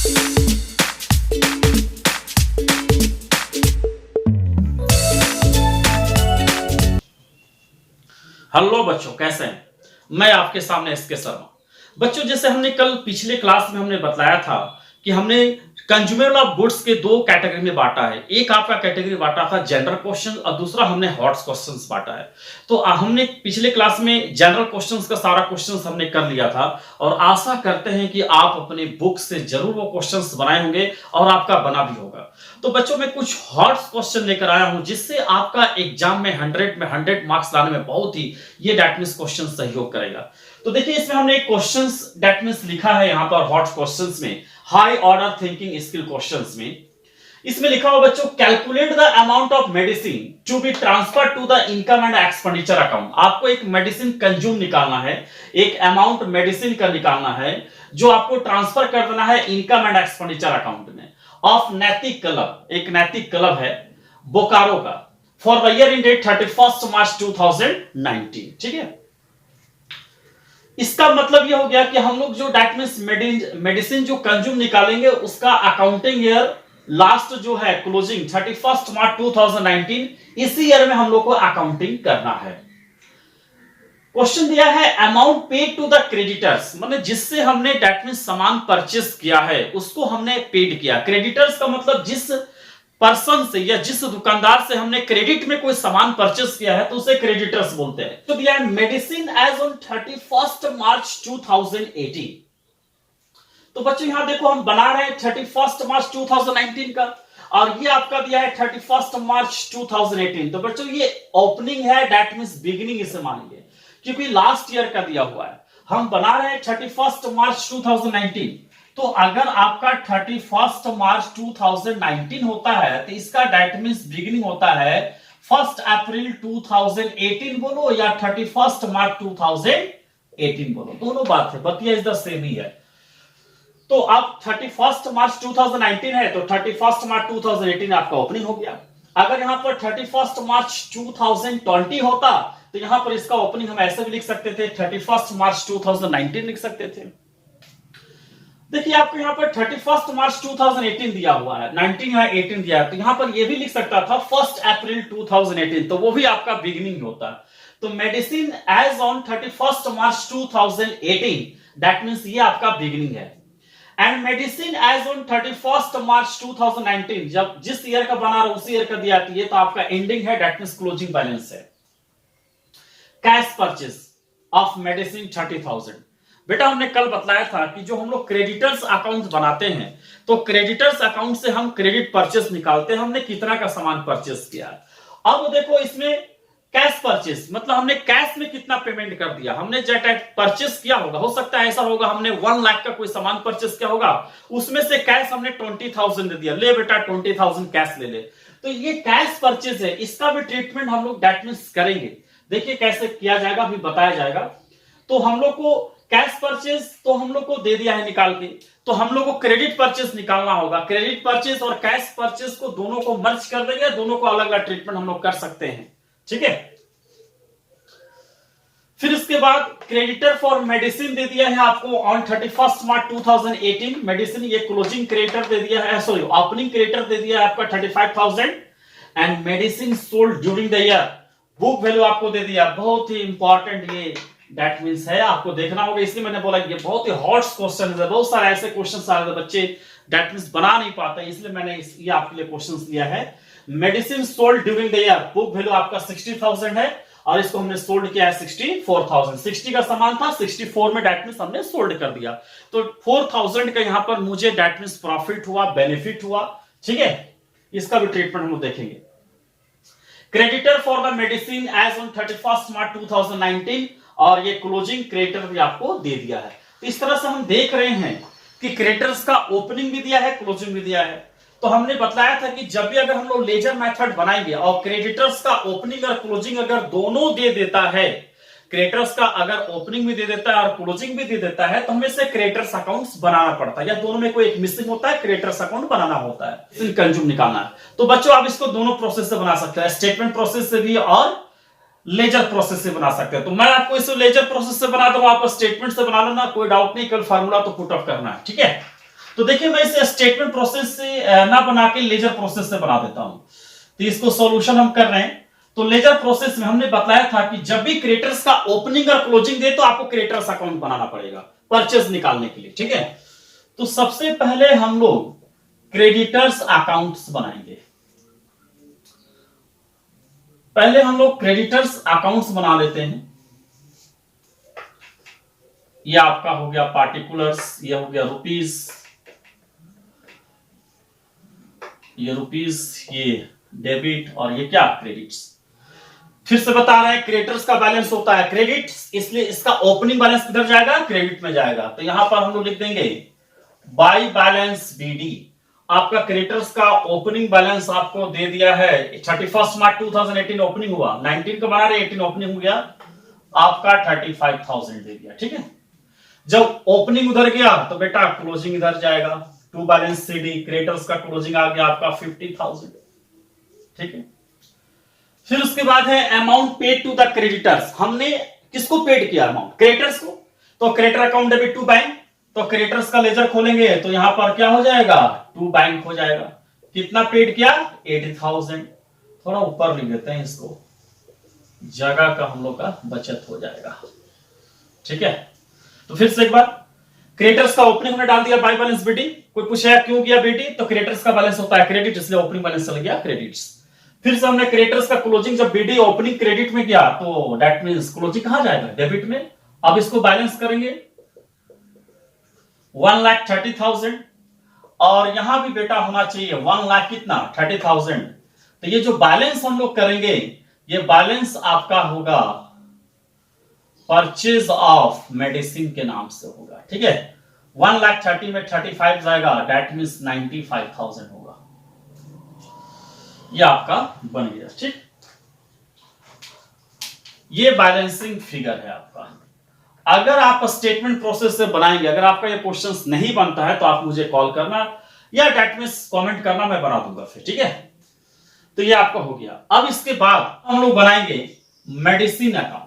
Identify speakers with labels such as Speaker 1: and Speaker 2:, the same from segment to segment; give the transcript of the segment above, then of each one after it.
Speaker 1: Hello बच्चों, कैसे हैं? मैं आपके सामने एसके शर्मा। बच्चों, जैसे हमने कल पिछले क्लास में हमने बताया था कि हमने कंज्यूमेबल ऑफ गुड्स के दो कैटेगरी में बांटा है। एक आपका कैटेगरी बांटा था जनरल क्वेश्चन और दूसरा हमने हॉट्स क्वेश्चंस बांटा है। तो हमने पिछले क्लास में जनरल क्वेश्चंस का सारा क्वेश्चंस हमने कर लिया था और आशा करते हैं कि आप अपने बुक से जरूर वो क्वेश्चंस बनाए होंगे और आपका बना भी होगा। तो बच्चों, मैं कुछ हॉट्स क्वेश्चन लेकर आया हूं जिससे आपका एग्जाम में 100 मार्क्स लाने में बहुत ही ये दैट मींस क्वेश्चन सहयोग करेगा। तो देखिए, इसमें हमने एक क्वेश्चंस दैट मींस लिखा है यहां पर हॉट क्वेश्चंस में, high order thinking skill questions में। इसमें लिखा हुआ बच्चों, calculate the amount of medicine to be transfer to the income and expenditure account. आपको एक मेडिसिन कंज्यूम निकालना है, एक अमाउंट मेडिसिन का निकालना है जो आपको ट्रांसफर कर देना है इनकम एंड एक्सपेंडिचर अकाउंट में ऑफ नैतिक क्लब। एक नैतिक क्लब है बोकारो का, for the year ended 31 March 2019। ठीक है, इसका मतलब यह हो गया कि हम लोग जो दैट मींस मेडिसिन जो कंज्यूम निकालेंगे उसका अकाउंटिंग ईयर लास्ट जो है क्लोजिंग 31 मार्च 2019, इसी ईयर में हम लोग को अकाउंटिंग करना है। क्वेश्चन दिया है amount paid to the creditors, मतलब जिससे हमने दैट मींस सामान परचेस किया है उसको हमने पेड किया। क्रेडिटर्स का मतलब जिस पर्सन से या जिस दुकानदार से हमने क्रेडिट में कोई सामान परचेस किया है तो उसे क्रेडिटर्स बोलते हैं। तो दिया है मेडिसिन एज ऑन 31 मार्च 2018। तो बच्चों यहां देखो, हम बना रहे हैं 31 मार्च 2019 का और ये आपका दिया है 31 मार्च 2018। तो बच्चों ये ओपनिंग है, दैट मींस बिगिनिंग इसे मानेंगे क्योंकि लास्ट ईयर का दिया हुआ है। हम बना रहे हैं 31 मार्च 2019। तो अगर आपका 31 मार्च 2019 होता है तो इसका दैट मींस बिगिनिंग होता है 1 अप्रैल 2018 बोलो या 31 मार्च 2018 बोलो, दोनों बात है, बतिया इज द सेम ही है। तो अब 31 मार्च 2019 है तो 31 मार्च 2018 आपका ओपनिंग हो गया। अगर यहां पर 31 मार्च 2020 होता तो यहां पर इसका ओपनिंग हम ऐसे भी लिख सकते थे, 31 मार्च 2019 लिख सकते थे। देखिए, आपको यहां पर 31 मार्च 2018 दिया हुआ है, 19 या 18 दिया है, तो यहां पर यह भी लिख सकता था 1 अप्रैल 2018, तो वो भी आपका बिगिनिंग होता है। तो medicine as on 31 March 2018 that means ये आपका बिगिनिंग है। And medicine as on 31 March 2019, जब जिस ईयर का बना रहा उसी ईयर का दिया है तो आपका एंडिंग है, दैट मींस क्लोजिंग बैलेंस है। Cash purchase of medicine 30,000। बेटा, हमने कल बताया था कि जो हम लोग क्रेडिटर्स अकाउंट बनाते हैं तो क्रेडिटर्स अकाउंट से हम क्रेडिट परचेस निकालते हैं, हमने कितना का सामान परचेस किया है। अब देखो, इसमें कैश परचेस मतलब हमने कैश में कितना पेमेंट कर दिया, हमने जो परचेस किया होगा, हो सकता है ऐसा होगा हमने 1 लाख का कोई सामान परचेस किया होगा, उसमें से कैश हमने 20,000 दे दिया, ले बेटा 20,000 कैश ले ले। तो ये कैश परचेस है, इसका भी ट्रीटमेंट हम लोग दैट मींस करेंगे। देखिए कैसे किया जाएगा, अभी बताया जाएगा। तो हम लोग को कैश परचेज तो हम लोग को दे दिया है निकाल के, तो हम लोग को क्रेडिट परचेज निकालना होगा। क्रेडिट परचेज और कैश परचेज को दोनों को मर्ज कर देंगे, दोनों को अलग अलग ट्रीटमेंट हम लोग कर सकते हैं। ठीक है, फिर इसके बाद क्रेडिटर फॉर मेडिसिन दे दिया है आपको ऑन 31 मार्च 2018। मेडिसिन ये क्लोजिंग क्रेडिटर दे दिया है, सॉरी ओपनिंग क्रेडिटर दे दिया है आपका 35,000। And medicine sold during the year, book value आपको दे दिया। बहुत ही इंपॉर्टेंट ये दैट मींस है, आपको देखना होगा, इसलिए मैंने बोला ये बहुत ही हॉट क्वेश्चन है। बहुत सारे ऐसे क्वेश्चन आ रहे थे, बच्चे दैट मींस बना नहीं पाते, इसलिए मैंने ये आपके लिए क्वेश्चन लिया है। Medicine sold during the year, book value आपका 60,000 है और इसको हमने सोल्ड किया है 64,000। 60 का सामान था, 64 में दैट मींस हमने सोल्ड कर दिया, तो 4,000 का यहां पर मुझे दैट मींस प्रॉफिट हुआ, बेनिफिट हुआ। ठीक है, इसका भी ट्रीटमेंट हम लोग देखेंगे। Creditor for the medicine as on 31 March 2019 और ये क्लोजिंग क्रेडिटर भी आपको दे दिया है। तो इस तरह से हम देख रहे हैं कि क्रेडिटर्स का ओपनिंग भी दिया है, क्लोजिंग भी दिया है। तो हमने बताया था कि जब भी अगर हम लोग लेजर मेथड बनाएंगे और क्रेडिटर्स का ओपनिंग और क्लोजिंग अगर दोनों दे देता है, क्रेडिटर्स का अगर ओपनिंग भी दे देता है और क्लोजिंग भी दे देता है, तो हमें से क्रेडिटर्स अकाउंट्स बनाना पड़ता है, या दोनों में कोई एक मिसिंग होता है, क्रेडिटर्स अकाउंट बनाना होता है, कंज्यूम निकालना है। तो बच्चों आप इसको दोनों प्रोसेस से बना सकते हैं, स्टेटमेंट प्रोसेस से भी और लेजर प्रोसेस से बना सकते हैं। तो मैं आपको इसे लेजर प्रोसेस से बना दूंगा, आप स्टेटमेंट से बना लेना, कोई डाउट नहीं, कल फार्मूला तो पुट ऑफ करना है। ठीक है, तो देखिए मैं इसे स्टेटमेंट प्रोसेस से ना बना के लेजर प्रोसेस से बना देता हूं। तो इसको सॉल्यूशन हम कर रहे हैं। तो लेजर प्रोसेस में हमने बताया था कि जब भी क्रेडिटर्स का ओपनिंग और क्लोजिंग दे तो आपको क्रेडिटर्स अकाउंट बनाना पड़ेगा परचेज निकालने के लिए, ठीक है। तो सबसे पहले हम लोग क्रेडिटर्स अकाउंट्स बनाएंगे। पहले हम लोग क्रेडिटर्स अकाउंट्स बना लेते हैं। ये आपका हो गया पार्टिकुलर्स, ये हो गया रुपीस, ये रुपीस, ये डेबिट और ये क्या क्रेडिट्स। फिर से बता रहे हैं क्रेडिटर्स का बैलेंस होता है क्रेडिट, इसलिए इसका ओपनिंग बैलेंस किधर जाएगा, क्रेडिट में जाएगा। तो यहां पर हम लोग लिख देंगे बाय बैलेंस बीडी। आपका क्रेडिटर्स का ओपनिंग बैलेंस आपको दे दिया है 31 मार्च 2018 ओपनिंग हुआ, 19 का बना रहे 18 ओपनिंग हो गया, आपका 35,000 दे दिया, ठीक है। जब ओपनिंग उधर गया तो बेटा क्लोजिंग इधर जाएगा, टू बैलेंस सीडी, क्रेडिटर्स का क्लोजिंग आ गया आपका 50,000, ठीक है। फिर उसके बाद है amount paid to the creditors. हमने किसको पेड किया अमाउंट, क्रेडिटर्स को। तो creditor account debit to bank, तो क्रेडिटर्स का लेजर खोलेंगे तो यहां पर क्या हो जाएगा, टू बैंक हो जाएगा। कितना पेड किया, 80,000। थोड़ा ऊपर लिख देते हैं इसको, जगह का हम लोग का बचत हो जाएगा, ठीक है। तो फिर से एक बार क्रेडिटर्स का ओपनिंग हमने डाल दिया बाय बैलेंस बीडी। कोई पूछा क्यों किया बीडी, तो क्रेडिटर्स का बैलेंस होता है क्रेडिट, इसलिए ओपनिंग बैलेंस चल गया क्रेडिट्स। फिर से हमने क्रेडिटर्स का क्लोजिंग, जब बीडी ओपनिंग क्रेडिट में गया तो दैट मींस क्लोजिंग कहां जाएगा, डेबिट में। अब इसको बैलेंस करेंगे 1,30,000 और यहां भी बेटा होना चाहिए 1 लाख कितना, 30,000। तो ये जो बैलेंस हम लोग करेंगे ये बैलेंस आपका होगा परचेज ऑफ मेडिसिन के नाम से होगा, ठीक है। 1,30,000 में 35 जाएगा, दैट मींस 95,000 होगा। ये आपका बन गया, ठीक। ये बैलेंसिंग फिगर है आपका। अगर आप स्टेटमेंट प्रोसेस से बनाएंगे, अगर आपका ये क्वेश्चंस नहीं बनता है तो आप मुझे कॉल करना या डेट में कमेंट करना, मैं बना दूंगा फिर, ठीक है। तो ये आपका हो गया। अब इसके बाद हम लोग बनाएंगे मेडिसिन अकाउंट।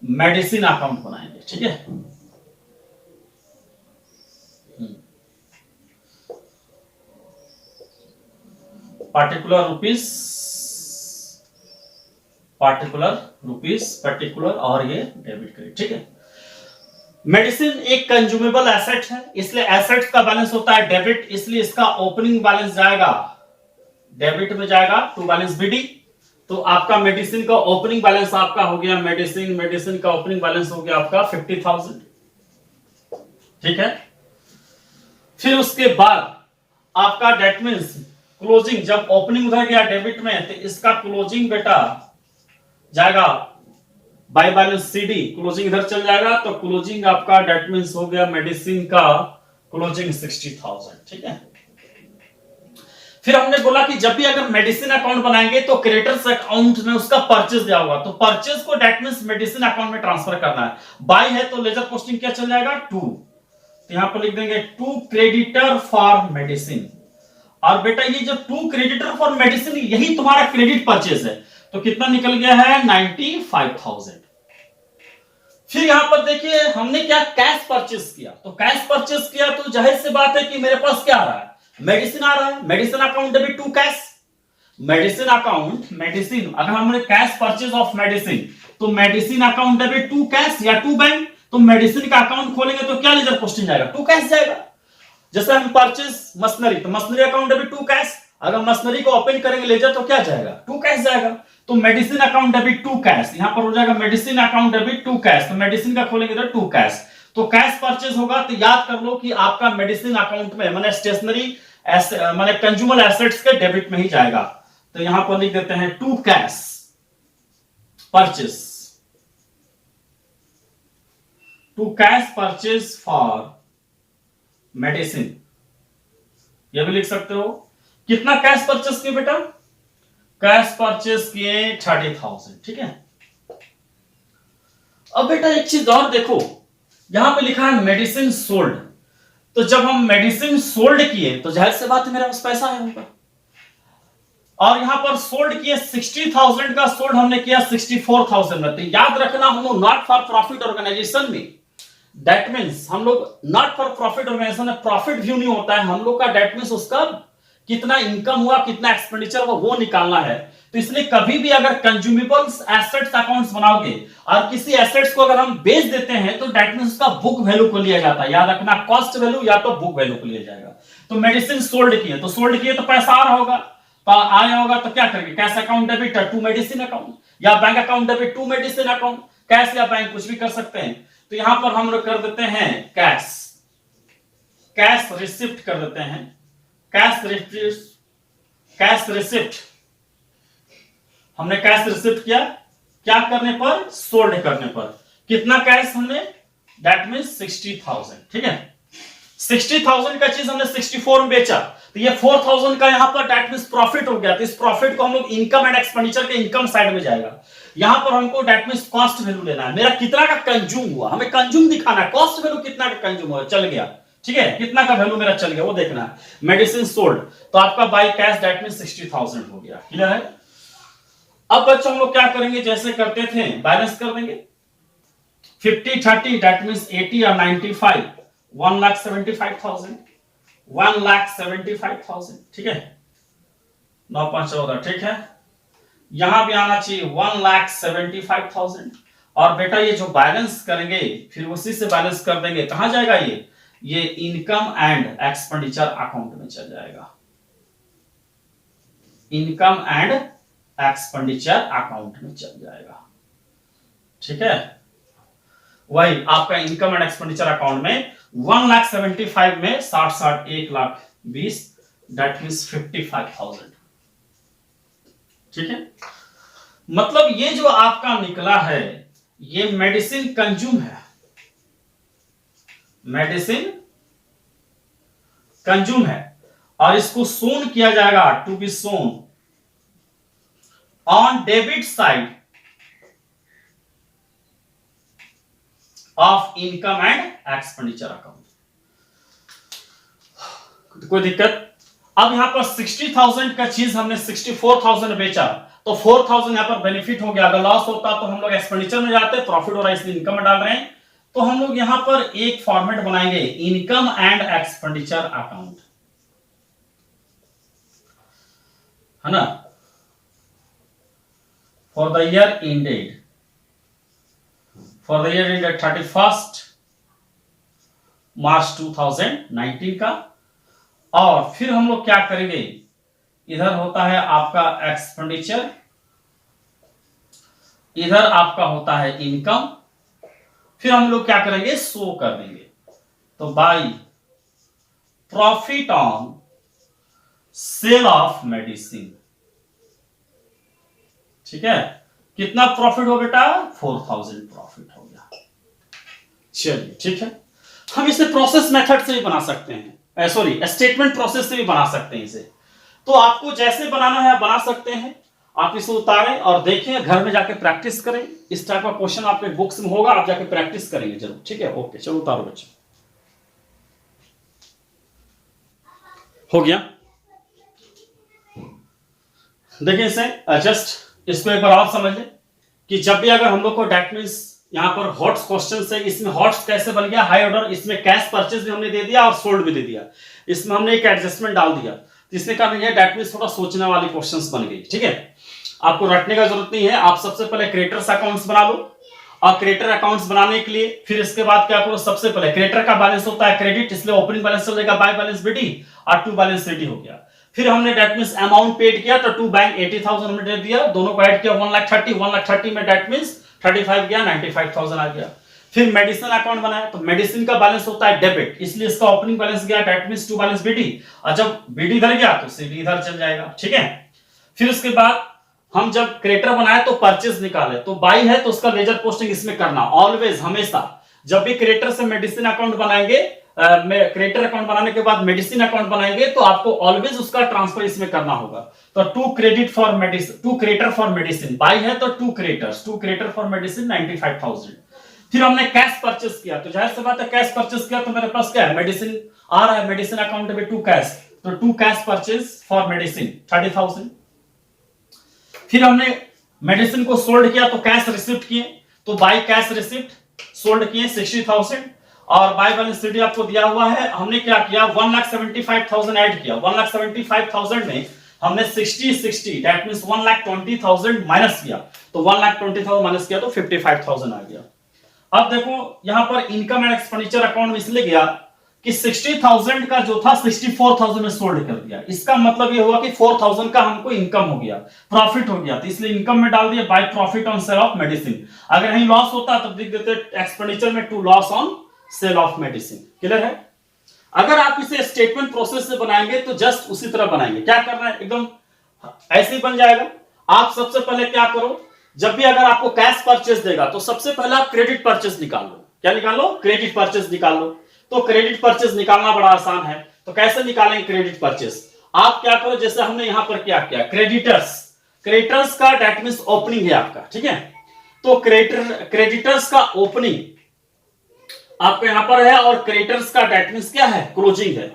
Speaker 1: मेडिसिन अकाउंट बनाएंगे, ठीक है। Particular rupees, particular rupees, particular और ये डेबिट क्रेडिट, ठीक है। मेडिसिन एक कंज्यूमेबल एसेट है, इसलिए एसेट का बैलेंस होता है डेबिट, इसलिए इसका ओपनिंग बैलेंस जाएगा डेबिट में जाएगा, टू बैलेंस बीडी। तो आपका मेडिसिन का ओपनिंग बैलेंस आपका हो गया, मेडिसिन का ओपनिंग बैलेंस हो गया आपका 50,000, ठीक है। फिर उसके बाद आपका डेट मींस क्लोजिंग, जब ओपनिंग उधर गया डेबिट में तो इसका क्लोजिंग बेटा जाएगा बाय बैलेंस सीडी, क्लोजिंग इधर चल जाएगा। तो क्लोजिंग आपका डेट मींस हो गया मेडिसिन का क्लोजिंग 60,000, ठीक है। फिर हमने बोला कि जब भी अगर मेडिसिन अकाउंट बनाएंगे तो क्रेडिटर्स अकाउंट में उसका परचेज दिया होगा, तो परचेज को डेट मींस मेडिसिन अकाउंट में ट्रांसफर करना है। बाय है तो लेजर पोस्टिंग क्या चल जाएगा, टू। तो यहां पर लिख देंगे टू क्रेडिटर फॉर मेडिसिन। और बेटा ये जो टू क्रेडिटर फॉर मेडिसिन यही तुम्हारा क्रेडिट परचेज है, तो कितना निकल गया है 95,000। फिर यहां पर देखिए हमने क्या कैश परचेज किया, तो कैश परचेज किया तो जाहिर सी बात है कि मेरे पास क्या आ रहा है, मेडिसिन आ रहा है। Medicine account debit to cash, medicine account medicine, अगर हमने कैश परचेज ऑफ मेडिसिन तो medicine account debit to cash या टू बैंक। तो मेडिसिन का अकाउंट खोलेंगे तो क्या लेजर पोस्टिंग जाएगा, टू कैश जाएगा। जैसे हम परचेज मशीनरी, तो machinery account debit to cash, अगर मशीनरी को ओपन करेंगे लेजर तो क्या जाएगा, टू कैश जाएगा। तो medicine account debit to cash, यहां पर हो जाएगा medicine account debit to cash, तो मेडिसिन का खोलेंगे तो टू कैश, तो कैश परचेज होगा। तो याद कर लो कि आपका मेडिसिन अकाउंट में माने स्टेशनरी माने कंज्यूमर एसेट्स के डेबिट में ही जाएगा। तो यहां पर लिख देते हैं to cash purchase, to cash purchase for medicine, यह भी लिख सकते हो। कितना कैश परचेज किए बेटा, कैश परचेज किए 30,000, ठीक है। अब बेटा एक चीज और देखो, यहां पे लिखा है मेडिसिन सोल्ड, तो जब हम मेडिसिन सोल्ड किए तो जाहिर सी बात है मेरे पास पैसा है होगा। और यहां पर सोल्ड किए 60,000 का सोल्ड हमने किया 64,000 में। तो याद रखना हम लोग नॉट फॉर प्रॉफिट ऑर्गेनाइजेशन में दैट मीन्स हम लोग नॉट फॉर प्रॉफिट ऑर्गेनाइजेशन में प्रॉफिट व्यू नहीं होता है हम लोग का, दैट मीन्स उसका कितना इनकम हुआ, कितना एक्सपेंडिचर हुआ, वो निकालना है। तो इसलिए कभी भी अगर कंज्यूमेबल्स एसेट्स अकाउंट्स बनाओगे और किसी एसेट्स को अगर हम बेच देते हैं तो दैट मींस उसका बुक वैल्यू को लिया जाता है। याद रखना, कॉस्ट वैल्यू या तो बुक वैल्यू को लिया जाएगा। तो मेडिसिन सोल्ड किए तो सोल्ड किए तो पैसा आ रहा होगा, तो आया होगा तो क्या करेंगे, cash account debit to medicine account, या bank account debit to medicine account, cash या बैंक कुछ भी कर सकते हैं। तो यहां पर हम लोग कर देते हैं कैश, कैश रिसिप्ट कर देते हैं, कैश रिसिप्ट, कैश रिसिप्ट हमने कैश रिसिप्ट किया, क्या करने पर, सोल्ड करने पर। कितना कैश हमने, दैट मींस 60,000, ठीक है। 60,000 का चीज हमने 64 में बेचा, तो ये 4,000 का यहां पर दैट मींस प्रॉफिट हो गया। तो इस प्रॉफिट को हम लोग इनकम एंड एक्सपेंडिचर के इनकम साइड में जाएगा। यहां पर हमको दैट मींस कॉस्ट वैल्यू लेना है, मेरा कितना का कंज्यूम हुआ, हमें कंज्यूम दिखाना है, कॉस्ट वैल्यू कितना का कंज्यूम हुआ, चल गया, ठीक है, कितना का वैल्यू मेरा चल गया वो देखना है। मेडिसिन सोल्ड तो आपका बाय कैश दैट मींस 60,000 हो गया, क्लियर है। अब बच्चों हम लोग क्या करेंगे, जैसे करते थे बैलेंस कर देंगे, 50 30 दैट मींस 80 और 95, 1,75,000, 1,75,000, ठीक है, 9 5 14, ठीक है। यहां भी आना चाहिए 1,75,000। और बेटा ये जो बैलेंस करेंगे फिर उसी से बैलेंस कर देंगे, कहां जाएगा ये इनकम एंड एक्सपेंडिचर अकाउंट में चल जाएगा, इनकम एंड एक्सपेंडिचर अकाउंट में चल जाएगा, ठीक है। वही आपका इनकम एंड एक्सपेंडिचर अकाउंट में 1,75,000 में 60 1,20,000 दैट मींस 55,000, ठीक है। मतलब ये जो आपका निकला है ये मेडिसिन कंज्यूम है, मेडिसिन कंज्यूम है, और इसको सोन किया जाएगा, to be shown on debit side of income and expenditure account. कोई दिक्कत। अब यहां पर 60,000 का चीज हमने 64,000 बेचा, तो 4,000 यहां पर बेनिफिट हो गया। अगर लॉस होता तो हम लोग एक्सपेंडिचर में जाते, प्रॉफिट हो रहा है इसलिए इनकम में डाल रहे हैं। तो हम लोग यहां पर एक फॉर्मेट बनाएंगे, इनकम एंड एक्सपेंडिचर अकाउंट, है ना, for the year ended, for the year ended 31 March 2019 का। और फिर हम लोग क्या करेंगे, इधर होता है आपका एक्सपेंडिचर, इधर आपका होता है इनकम, फिर हम लोग क्या करेंगे, शो कर देंगे। तो bye profit on sale of medicine, ठीक है। कितना प्रॉफिट हो बेटा, 4,000 प्रॉफिट हो गया। चलिए ठीक है, हम इसे प्रोसेस मेथड से भी बना सकते हैं, सॉरी स्टेटमेंट प्रोसेस से भी बना सकते हैं इसे। तो आपको जैसे बनाना है आप बना सकते हैं, आप इसे उतारें और देखें, घर में जाके प्रैक्टिस करें। इस टाइप का क्वेश्चन आपके बुक्स में होगा, आप जाके प्रैक्टिस करेंगे जरूर, ठीक है। ओके चलो उतारो बच्चे, हो गया। देखिए इसे जस्ट इसको एक बार और समझ लें कि जब भी अगर हम लोग को दैट मींस यहां पर हॉट्स क्वेश्चन है, इसमें हॉट्स कैसे बन गया, हाई ऑर्डर, इसमें कैश परचेज भी हमने दे दिया और सोल्ड भी दे दिया, इसमें हमने एक एडजस्टमेंट डाल दिया। तो इसने कहा ये दैट मींस थोड़ा सोचने वाली क्वेश्चंस बन गई, ठीक है। आपको रटने का जरूरत नहीं है, आप सबसे पहले क्रेडिटर्स अकाउंट्स बना लो। और क्रेडिटर अकाउंट्स बनाने के लिए फिर इसके बाद क्या करो, सबसे पहले क्रेडिटर का बैलेंस होता है क्रेडिट, इसलिए ओपनिंग बैलेंस हो जाएगा बाय बैलेंस बीडी और टू बैलेंस सीडी हो गया। फिर हमने दैट मींस अमाउंट पेड किया, तो टू बैंक 80,000 हमने दे दिया, दोनों को ऐड किया 1,30,000 में दैट मींस 35 गया, 95,000 आ गया। फिर मेडिसिन अकाउंट बनाया, तो मेडिसिन का बैलेंस होता है डेबिट, इसलिए इसका ओपनिंग बैलेंस गया that means to balance BD, और जब बीडी इधर गया तो सीडी इधर चल जाएगा, ठीक है। फिर उसके बाद हम जब क्रेडिटर बनाए तो परचेज निकाले, तो बाई है तो उसका लेजर पोस्टिंग इसमें करना, ऑलवेज हमेशा जब भी क्रेडिटर से मेडिसिन अकाउंट बनाएंगे, क्रेडिटर अकाउंट बनाने के बाद मेडिसिन अकाउंट बनाएंगे तो आपको ऑलवेज उसका ट्रांसफर इसमें करना होगा। तो to credit for medicine, to creditor for medicine, by है तो टू क्रेडिटर फॉर मेडिसिन 95,000। फिर हमने कैश परचेस किया, तो जाहिर सी बात है कैश परचेस किया तो मेरे पास क्या है, मेडिसिन आ रहा है, मेडिसिन अकाउंट में टू कैश, तो to cash purchase for medicine 30,000। फिर हमने मेडिसिन को सोल्ड किया तो कैश रिसिप्ट किए, तो बाय कैश रिसिप्ट सोल्ड किए 60,000। और बाय बैलेंसिटी आपको दिया हुआ है। हमने क्या किया, 1,75,000 ऐड किया। 1,75,000 में हमने 60 दैट मींस 1,20,000 माइनस किया, तो 1,20,000 माइनस किया तो 55,000 आ गया। अब देखो यहां पर इनकम एंड एक्सपेंडिचर अकाउंट में इसलिए गया कि 60,000 का जो था 64,000 में सोल्ड कर दिया। इसका मतलब ये हुआ कि 4,000 का हमको इनकम हो गया, प्रॉफिट हो गया, तो इसलिए इनकम में डाल दिया by profit on sale of medicine. अगर कहीं लॉस होता तब लिख देते एक्सपेंडिचर में to loss on sale of medicine. Clear है? अगर आप इसे स्टेटमेंट प्रोसेस से बनाएंगे तो जस्ट उसी तरह बनाएंगे। क्या करना है, एकदम ऐसे ही बन जाएगा। आप सबसे पहले क्या करो, जब भी अगर आपको कैश परचेस देगा तो सबसे पहले आप क्रेडिट परचेस निकाल लो। क्या निकाल लो? क्रेडिट परचेस निकाल लो। तो क्रेडिट परचेस निकालना बड़ा आसान है, तो कैसे निकालेंगे क्रेडिट परचेस? आप क्या करो, जैसे हमने यहां पर क्या किया, क्रेडिटर्स का दैट मींस ओपनिंग है आपका, ठीक है। तो क्रेडिटर्स का ओपनिंग आपके यहां पर है और क्रेडिटर्स का दैट मींस क्या है, क्लोजिंग है।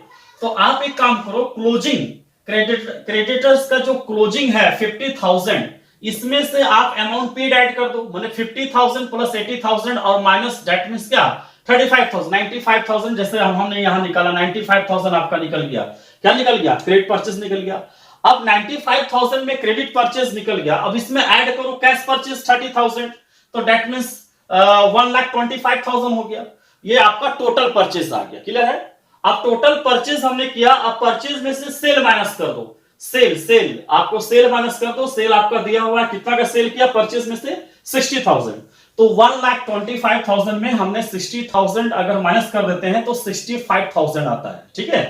Speaker 1: तो आप एक काम करो, क्लोजिंग क्रेडिटर्स का जो क्लोजिंग है 50,000, इसमें से आप अमाउंट पेड ऐड कर दो, माने 50,000 प्लस 80,000 और माइनस दैट मींस क्या 35,000, 95,000। जैसे हमने यहां निकाला 95,000 आपका निकल गया। क्या निकल गया? क्रेडिट परचेस निकल गया। अब 95,000 में क्रेडिट परचेस निकल गया, अब इसमें ऐड करो कैश परचेस 30,000, तो दैट मींस 1,25,000 हो गया। ये आपका टोटल परचेस आ गया। क्लियर है? अब टोटल परचेस हमने किया, अब परचेस में से सेल माइनस कर दो। सेल आपको सेल माइनस कर दो। सेल आपका दिया हुआ है, कितना का सेल किया परचेस में से 60,000, तो 1,25,000 में हमने 60,000 अगर माइनस कर देते हैं तो 65,000 आता है। ठीक है,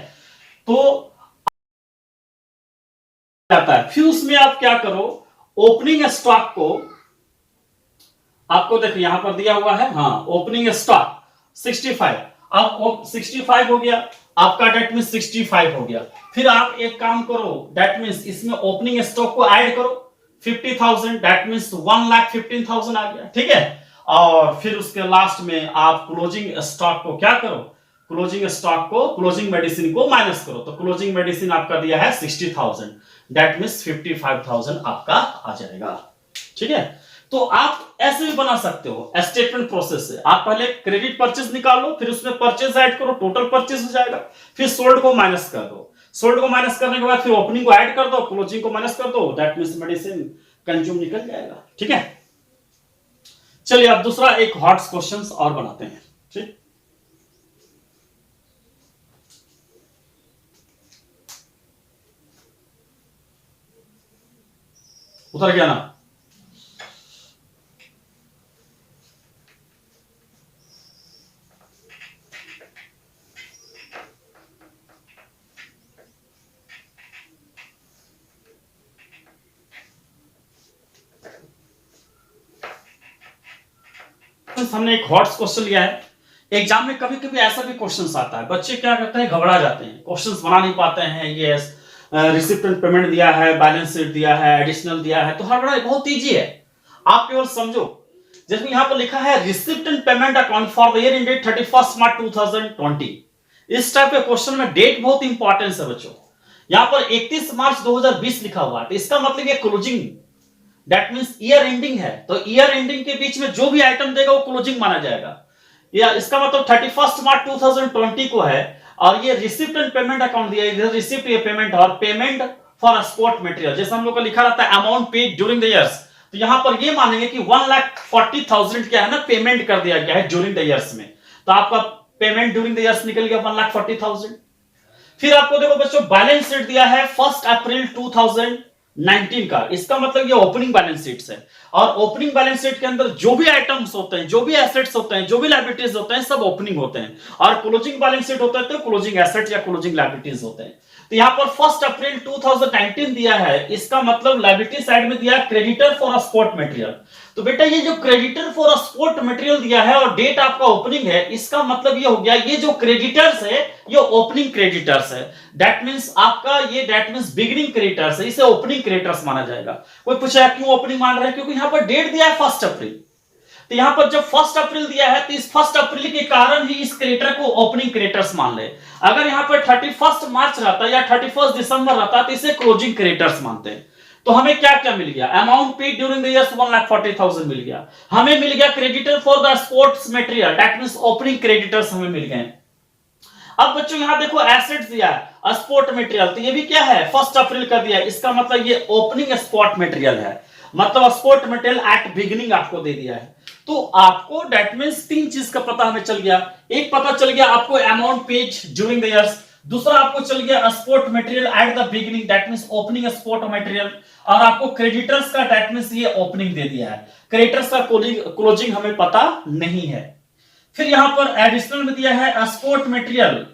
Speaker 1: तो आता है। फिर उसमें आप क्या करो, ओपनिंग स्टॉक को आपको देखिए यहां पर दिया हुआ है, हाँ ओपनिंग स्टॉक 65, अब 65 हो गया आपका, डेट मीन 65 हो गया। फिर आप एक काम करो, डेट मीन इसमें ओपनिंग स्टॉक को ऐड करो 50,000, डेट मीन 1,15,000 आ गया। ठीक है, और फिर उसके लास्ट में आप क्लोजिंग स्टॉक को क्या करो, क्लोजिंग स्टॉक को, क्लोजिंग मेडिसिन को माइनस करो। तो क्लोजिंग मेडिसिन आपका दिया है 60,000, डेट मीन 55,000 आपका आ जाएगा। ठीक है, तो आप ऐसे भी बना सकते हो स्टेटमेंट प्रोसेस से। आप पहले क्रेडिट परचेज निकाल लो, फिर उसमें परचेज ऐड करो, टोटल परचेज हो जाएगा। फिर सोल्ड को माइनस कर दो, सोल्ड को माइनस करने के बाद फिर ओपनिंग को ऐड कर दो, क्लोजिंग को माइनस कर दो, दैट मींस मेडिसिन कंज्यूम निकल जाएगा। ठीक है, चलिए अब दूसरा एक हॉट क्वेश्चंस और बनाते हैं। ठीक, उतर गया ना? हमने एक हॉट क्वेश्चन लिया है। एग्जाम में कभी कभी ऐसा भी क्वेश्चन आता है, बच्चे क्या करते हैं, घबरा जाते हैं, क्वेश्चंस बना नहीं पाते हैं। ये रिसिप्ट एंड पेमेंट दिया है, बैलेंस शीट दिया है, एडिशनल दिया है, तो हर बड़ा बहुत इजी है। आप केवल समझो, जैसे यहां पर लिखा है receipt and payment account for the year ended 31 March 2020। इस टाइप के क्वेश्चन में डेट बहुत इंपॉर्टेंट है बच्चों। यहां पर 31 मार्च 2020 लिखा हुआ है, तो इसका मतलब ये closing, that means year ending है। तो ईयर एंडिंग के बीच में जो भी आइटम देगा वो क्लोजिंग माना जाएगा। या इसका मतलब 31 मार्च 2020 को है, और ये रिसिप्ट एंड पेमेंट अकाउंट दिया है, इधर रिसिप्ट ये पेमेंट और पेमेंट फॉर स्पोर्ट मटेरियल, जैसे हम लोग का लिखा रहता है amount paid during the years, तो यहां पर ये मानेंगे कि 1,40,000 क्या है ना, पेमेंट कर दिया गया है ड्यूरिंग द इयर्स में। तो आपका पेमेंट ड्यूरिंग द इयर्स निकल गया 1,40,000। फिर आपको देखो बच्चों बैलेंस शीट दिया है 1 अप्रैल 2019 का, इसका मतलब ये ओपनिंग बैलेंस शीट है। और ओपनिंग बैलेंस शीट के अंदर जो भी आइटम्स होते हैं, जो भी एसेट्स होते हैं, जो भी लायबिलिटीज होते हैं, सब ओपनिंग होते हैं। और क्लोजिंग बैलेंस शीट होता है तो क्लोजिंग एसेट्स या क्लोजिंग लायबिलिटीज होते हैं। तो यहां पर 1 अप्रैल 2019 दिया है, इसका मतलब लायबिलिटी साइड में दिया क्रेडिटर फॉर स्पोर्ट मटेरियल। तो बेटा ये जो क्रेडिटर फॉर स्पोर्ट मटेरियल दिया है और डेट आपका ओपनिंग है, इसका मतलब ये हो गया ये जो क्रेडिटर्स है ये ओपनिंग क्रेडिटर्स है। दैट मींस आपका ये दैट मींस बिगिनिंग क्रेडिटर्स है, इसे ओपनिंग क्रेडिटर्स माना जाएगा। कोई पूछा क्यों ओपनिंग मान रहे हैं, क्योंकि यहां पर डेट दिया है 1 अप्रैल। तो यहां पर जब 1 अप्रैल दिया है तो इस 1 अप्रैल के कारण ही इस क्रेडिटर को ओपनिंग क्रेडिटर्स मान ले। अगर यहां पर 31 मार्च रहता या 31 दिसंबर रहता तो इसे क्लोजिंग क्रेडिटर्स मानते हैं। तो हमें क्या क्या मिल गया, amount paid during the years 1,40,000 मिल गया। हमें मिल गया creditor for the sports material, that means opening creditors हमें मिल गए। अब बच्चों यहां देखो एसेट्स दिया है स्पोर्ट मटेरियल, तो ये भी क्या है 1 अप्रैल का दिया है, इसका मतलब ये ओपनिंग स्पोर्ट मटेरियल है, मतलब स्पोर्ट मटेरियल एट बिगिनिंग आपको दे दिया है। तो आपको दैट मींस 3 चीज का पता हमें चल गया, एक पता चल गया आपको amount page during the years, दूसरा आपको चल गया sport material at the beginning that means opening sport material, और आपको क्रेडिटर्स का दैट मींस ये ओपनिंग दे दिया है, क्रेडिटर्स का क्लोजिंग हमें पता नहीं है। फिर यहां पर एडिशनल में दिया है sport material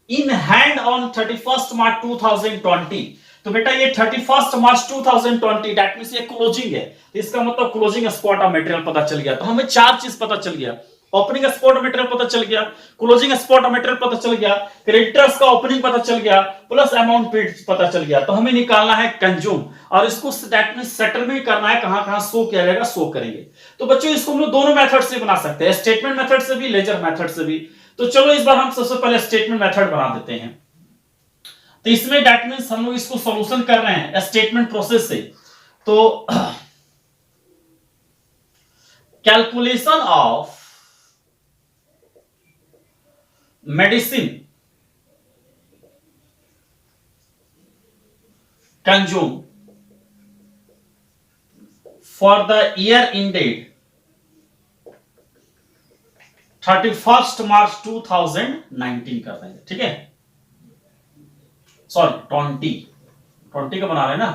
Speaker 1: in hand on 31 March 2020, तो बेटा ये 31 मार्च 2020 दैट मींस ये क्लोजिंग है, तो इसका मतलब क्लोजिंग स्पॉट ऑफ मटेरियल पता चल गया। तो हमें 4 चीज पता चल गया, ओपनिंग स्पॉट मटेरियल पता चल गया, क्लोजिंग स्पॉट मटेरियल पता चल गया, क्रेडिटर्स का ओपनिंग पता चल गया, प्लस अमाउंट पेड पता चल गया। तो हमें निकालना है कंज्यूम, और इसको दैट मींस सेटल भी करना है, कहां कहां शो किया जाएगा शो करेंगे। तो बच्चों इसको हम लोग दोनों मेथड से बना सकते हैं, स्टेटमेंट मेथड से भी, लेजर मेथड से भी। तो चलो इस बार हम सबसे पहले स्टेटमेंट मेथड बना देते हैं। तो इसमें दैट मींस हम लोग इसको सॉल्यूशन कर रहे हैं स्टेटमेंट प्रोसेस से। तो calculation of medicine consume for the year ended 31 March 2019 कर देंगे, ठीक है, सॉरी 20 का बना रहे हैं ना।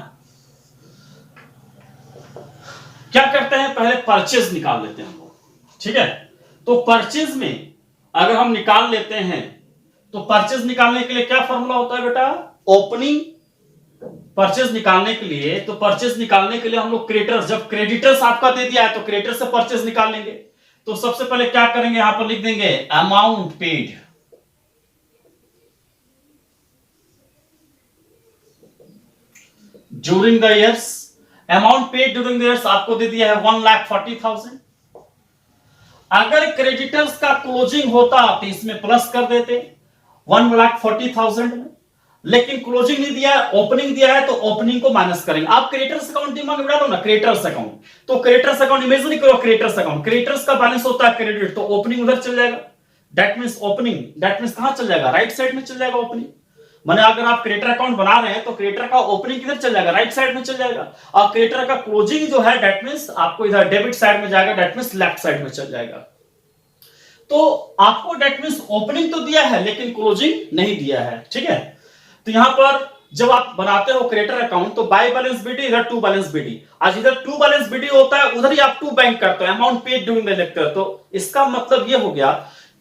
Speaker 1: क्या करते हैं पहले परचेज निकाल लेते हैं हम लोग, ठीक है। तो परचेज में अगर हम निकाल लेते हैं तो परचेज निकालने के लिए क्या फॉर्मूला होता है बेटा, ओपनिंग परचेज निकालने के लिए, तो परचेज निकालने के लिए हम लोग क्रेडिटर्स, जब क्रेडिटर्स आपका दे दिया है तो क्रेडिटर से परचेज निकाल लेंगे। तो सबसे पहले क्या करेंगे, यहां पर लिख देंगे amount paid during the years, amount paid during the years आपको दे दिया है 1,40,000। अगर क्रेडिटर्स का क्लोजिंग होता तो इसमें प्लस कर देते 1,40,000 में, लेकिन क्लोजिंग नहीं दिया है, ओपनिंग दिया है, तो ओपनिंग को माइनस करेंगे। आप क्रेडिटर्स अकाउंट दिमाग में डालो ना, क्रेडिटर्स अकाउंट, तो क्रेडिटर्स अकाउंट इमेजिन करो, क्रेडिटर्स अकाउंट, क्रेडिटर्स का बैलेंस होता है क्रेडिट, तो ओपनिंग उधर चल जाएगा, that means opening, that means कहां चल जाएगा, राइट साइड में चल जाएगा ओपनिंग। माने अगर आप क्रेडिटर अकाउंट बना रहे हैं तो क्रेडिटर का ओपनिंग किधर चल जाएगा, राइट साइड में चल जाएगा, और क्रेडिटर का क्लोजिंग जो है दैट मींस आपको इधर डेबिट साइड में जाएगा, दैट मींस लेफ्ट साइड में चल जाएगा। तो आपको दैट मींस ओपनिंग तो दिया है लेकिन क्लोजिंग नहीं दिया है, ठीक है। तो यहां पर जब आप बनाते हो क्रेडिटर अकाउंट तो बाय बैलेंस बीडी, इधर टू बैलेंस बीडी, आज इधर टू बैलेंस बीडी होता है, उधर ही आप टू बैंक करते हो, अमाउंट पेड ड्यूरिंग द लिखते हो। तो इसका मतलब ये हो गया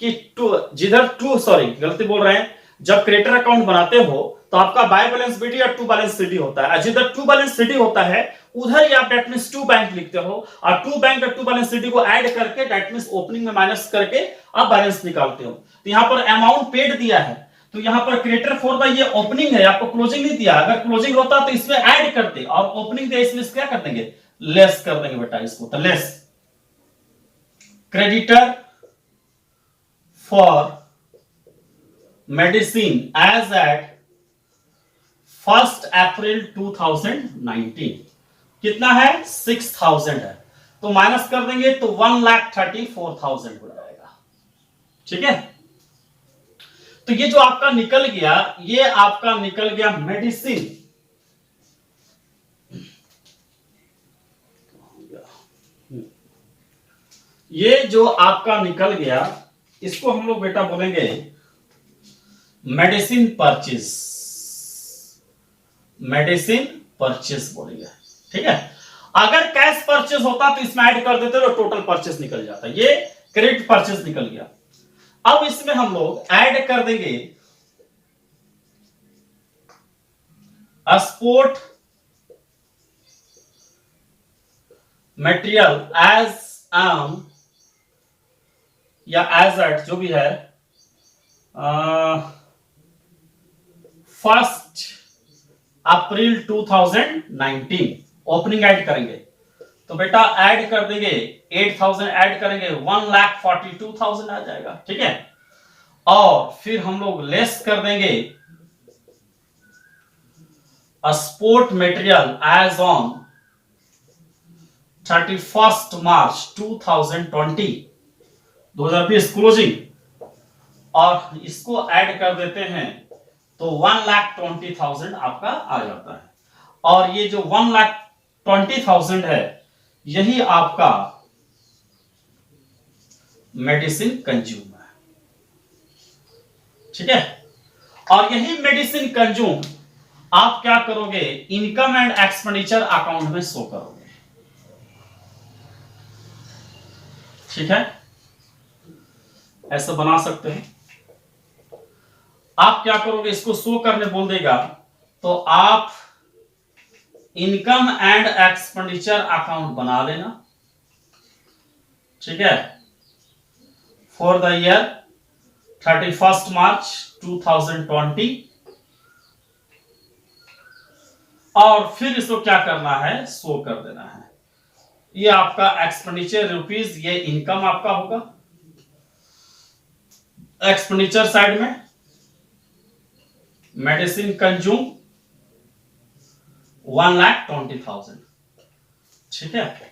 Speaker 1: कि टू, जिधर टू, सॉरी गलती बोल रहे हैं, जब क्रेडिटर अकाउंट बनाते हो तो आपका बाय बैलेंस बीडी या टू बैलेंस सीडी होता है, जिधर टू बैलेंस सीडी होता है उधर ही आप दैट मींस टू बैंक लिखते हो, और टू बैंक और टू बैलेंस सीडी को ऐड करके दैट मींस ओपनिंग में माइनस करके आप बैलेंस निकालते हो। तो यहां पर अमाउंट पेड दिया है, तो यहां पर क्रेडिटर फॉर द ये ओपनिंग है, आपको क्लोजिंग नहीं दिया, अगर क्लोजिंग होता तो इसमें ऐड करते, और ओपनिंग दिया इसमें क्या कर देंगे, लेस कर देंगे बेटा इसको, तो less creditor for medicine as at 1 April 2019 कितना है 6,000 है, तो माइनस कर देंगे तो 1,34,000 हो जाएगा, ठीक है। तो ये जो आपका निकल गया, ये आपका निकल गया मेडिसिन, ये जो आपका निकल गया इसको हम लोग बेटा बोलेंगे मेडिसिन परचेज, मेडिसिन परचेज बोलेंगे, ठीक है। अगर कैश परचेज होता तो इसमें ऐड कर देते तो टोटल परचेज निकल जाता, ये क्रेडिट परचेज निकल गया। अब इसमें हम लोग ऐड कर देंगे स्पोर्ट मटेरियल एज एम या एज एट जो भी है 1 अप्रैल 2019 ओपनिंग ऐड करेंगे, तो बेटा ऐड कर देंगे 8,000 ऐड करेंगे 1,42,000 आ जाएगा, ठीक है। और फिर हम लोग लेस कर देंगे sport material as on 31 March 2020 2020 closing, और इसको ऐड कर देते हैं तो 1,20,000 आपका आ जाता है। और ये जो 1,20,000 है यही आपका मेडिसिन कंज्यूम है, ठीक है। और यही मेडिसिन कंज्यूम आप क्या करोगे, इनकम एंड एक्सपेंडिचर अकाउंट में शो करोगे, ठीक है। ऐसा बना सकते हैं। आप क्या करोगे, इसको शो करने बोल देगा तो आप इनकम एंड एक्सपेंडिचर अकाउंट बना लेना, ठीक है, फॉर द ईयर 31 मार्च 2020। और फिर इसको क्या करना है, शो कर देना है। ये आपका एक्सपेंडिचर रुपीज, ये इनकम आपका होगा एक्सपेंडिचर साइड में, मेडिसिन कंज्यूम 1,20,000, ठीक है।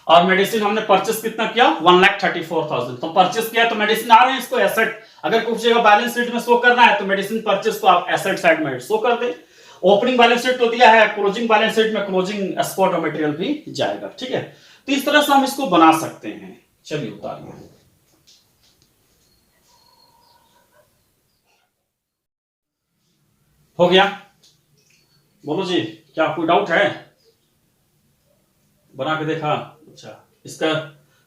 Speaker 1: और मेडिसिन हमने परचेस कितना किया, 1,34,000। तो परचेस किया तो मेडिसिन आ रहे हैं, इसको एसेट, अगर पूछेगा बैलेंस शीट में शो करना है तो मेडिसिन परचेस को आप एसेट साइड में शो कर दे। ओपनिंग बैलेंस शीट तो दिया है, क्लोजिंग बैलेंस शीट में क्लोजिंग स्पॉट और मटेरियल भी जाएगा, ठीक है। तो इस तरह से हम इसको बना सकते हैं। चलिए उतारिए। हो गया, बोलो जी, क्या कोई डाउट है? बना के देखा, अच्छा इसका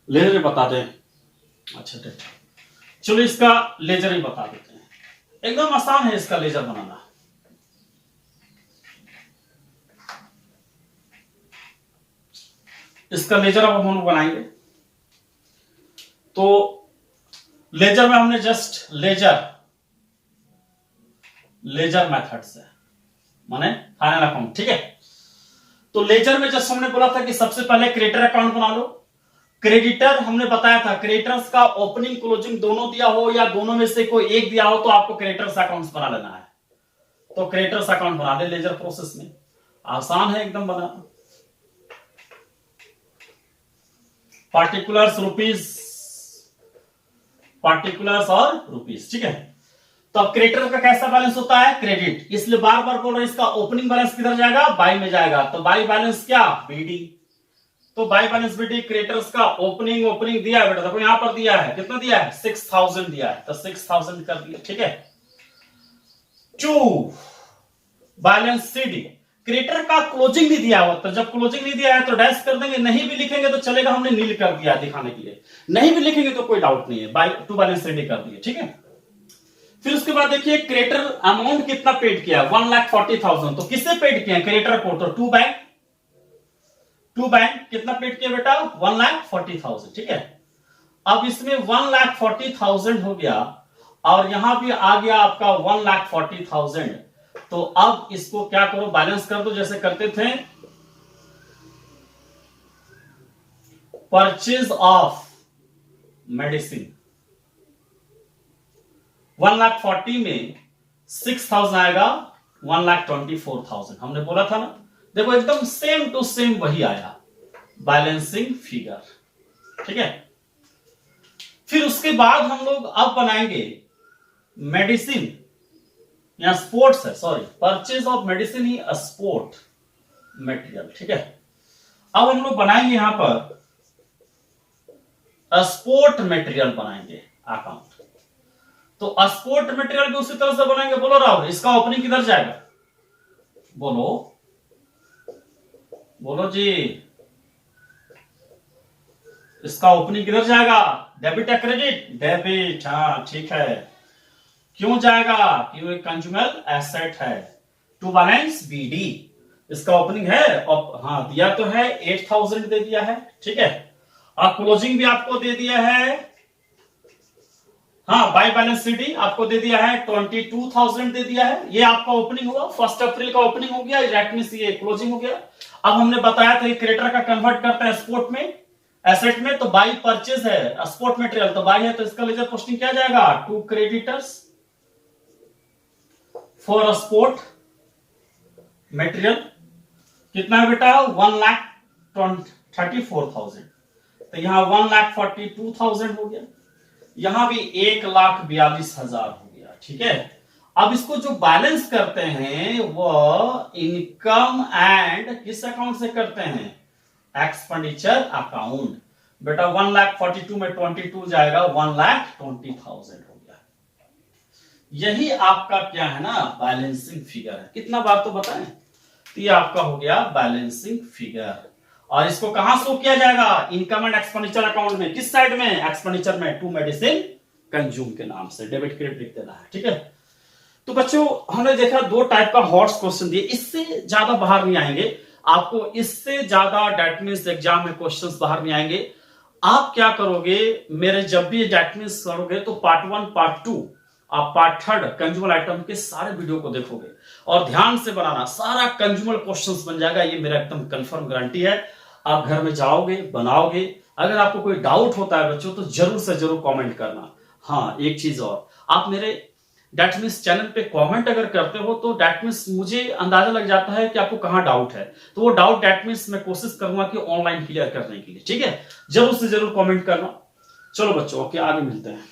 Speaker 1: लेजर बता दें, अच्छा ठीक, चलो इसका लेजर ही बता देते हैं। एकदम आसान है इसका लेजर बनाना। इसका लेजर अब हम बनाएंगे। तो लेजर में हमने जस्ट लेजर मेथड से माने फाइनल अकाउंट, ठीक है। तो लेजर में जस्ट हमने बोला था कि सबसे पहले क्रेडिटर अकाउंट बना लो। क्रेडिटर हमने बताया था, क्रेडिटर्स का ओपनिंग क्लोजिंग दोनों दिया हो या दोनों में से कोई एक दिया हो तो आपको क्रेडिटर्स अकाउंट बना लेना है। तो क्रेडिटर्स अकाउंट बना दे लेजर प्रोसेस में, आसान है एकदम बनाना। पार्टिकुलर्स और रुपीस, ठीक है। तो अब क्रेडिटर का कैसा बैलेंस होता है, क्रेडिट, इसलिए बार बार बोल रहे हैं इसका ओपनिंग बैलेंस किधर जाएगा, बाई में जाएगा। तो बाई बैलेंस क्या, बीडी। तो बाई बैलेंस बीडी, क्रेडिटर्स का ओपनिंग दिया है बेटा, देखो यहां पर दिया है, कितना दिया है, 6,000 दिया है, तो 6,000 कर दिया, ठीक है। टू बैलेंस सीडी, क्रेडिटर का क्लोजिंग नहीं दिया हुआ, तो जब क्लोजिंग नहीं दिया है तो डैश कर देंगे, नहीं भी लिखेंगे तो चलेगा, हमने नील कर दिया दिखाने के लिए, नहीं भी लिखेंगे तो कोई डाउट नहीं है, बाई टू बैलेंस सीडी कर दिए, ठीक है। फिर उसके बाद देखिए क्रेडिटर अमाउंट कितना पेड किया, 1,40,000। तो किससे पेड किया, क्रेडिटर को, तो टू बैंक कितना पेड किया बेटा, 1,40,000, ठीक है। अब इसमें 1,40,000 हो गया और यहां भी आ गया आपका 1,40,000। तो अब इसको क्या करो, बैलेंस कर दो जैसे करते थे, परचेज ऑफ मेडिसिन 1,40,000 में 6,000 आएगा, 1,24,000 हमने बोला था ना, देखो एकदम सेम टू सेम वही आया बैलेंसिंग फिगर, ठीक है। फिर उसके बाद हम लोग अब बनाएंगे मेडिसिन या स्पोर्ट्स है, sorry, purchase of medicine he sport material, ठीक है। अब हम लोग बनाएंगे यहां पर स्पोर्ट मटेरियल बनाएंगे अकाउंट। तो स्पोर्ट मटेरियल भी उसी तरह से बनाएंगे, बोलो राहुल, इसका ओपनिंग किधर जाएगा, बोलो जी, इसका ओपनिंग किधर जाएगा, डेबिट या क्रेडिट, डेबिट, हाँ ठीक है। क्यों जाएगा, क्योंकि कंज्यूमर एसेट है, टू बैलेंस बीडी, इसका ओपनिंग है, हाँ दिया तो है, 8,000 दे दिया है, ठीक है। और क्लोजिंग भी आपको दे दिया है, हाँ बाय बैलेंस सीडी आपको दे दिया है, 22,000 दे दिया है। ये आपका ओपनिंग हुआ, 1 अप्रैल का ओपनिंग हो गया, दैट मींस ये क्लोजिंग हो गया। अब हमने बताया था क्रेडिटर का कन्वर्ट करता है स्पोर्ट में, एसेट में, तो बाई परचेज है स्पोर्ट मटेरियल, तो बाई है, तो इसका लेजर पोस्टिंग क्या जाएगा, to creditors for sport material कितना है बेटा 1,34,000, तो यहाँ 1,42,000 हो गया, यहां भी 1,42,000 हो गया। ठीक है, अब इसको जो बैलेंस करते हैं वो इनकम एंड किस अकाउंट से करते हैं, एक्सपेंडिचर अकाउंट। बेटा 1,42,000 में 22 जाएगा 1,20,000 हो गया। यही आपका क्या है ना बैलेंसिंग फिगर है। कितना बार तो बताएं, तो ये आपका हो गया बैलेंसिंग फिगर। और इसको कहां शो किया जाएगा, इनकम एंड एक्सपेंडिचर अकाउंट में, किस साइड में, एक्सपेंडिचर में, टू मेडिसिन कंज्यूम के नाम से डेबिट क्रेडिट लिख देना है। ठीक है, तो बच्चों हमने देखा दो टाइप का हॉट्स क्वेश्चन दिए, इससे ज्यादा बाहर नहीं आएंगे आपको, इससे ज्यादा डेट मीन्स एग्जाम में क्वेश्चंस बाहर नहीं आएंगे। आप क्या करोगे, मेरे जब भी डेट मीन्स करोगे तो पार्ट 1 पार्ट 2 आप पार्ट 3 कंज्यूमर आइटम के सारे वीडियो को देखोगे और ध्यान से बनाना, सारा कंज्यूमर क्वेश्चंस बन जाएगा, ये मेरा एकदम कंफर्म गारंटी है। आप घर में जाओगे बनाओगे, अगर आपको कोई डाउट होता है बच्चों तो जरूर से जरूर कमेंट करना। हाँ एक चीज और, आप मेरे डेट मीन्स चैनल पे कमेंट अगर करते हो तो डेट मीन्स मुझे अंदाजा लग जाता है कि आपको कहां डाउट है, तो वो डाउट डेट मीन्स मैं कोशिश करूंगा कि ऑनलाइन क्लियर करने के लिए। ठीक है, जरूर से जरूर कमेंट करना। चलो बच्चों ओके, आगे मिलते हैं।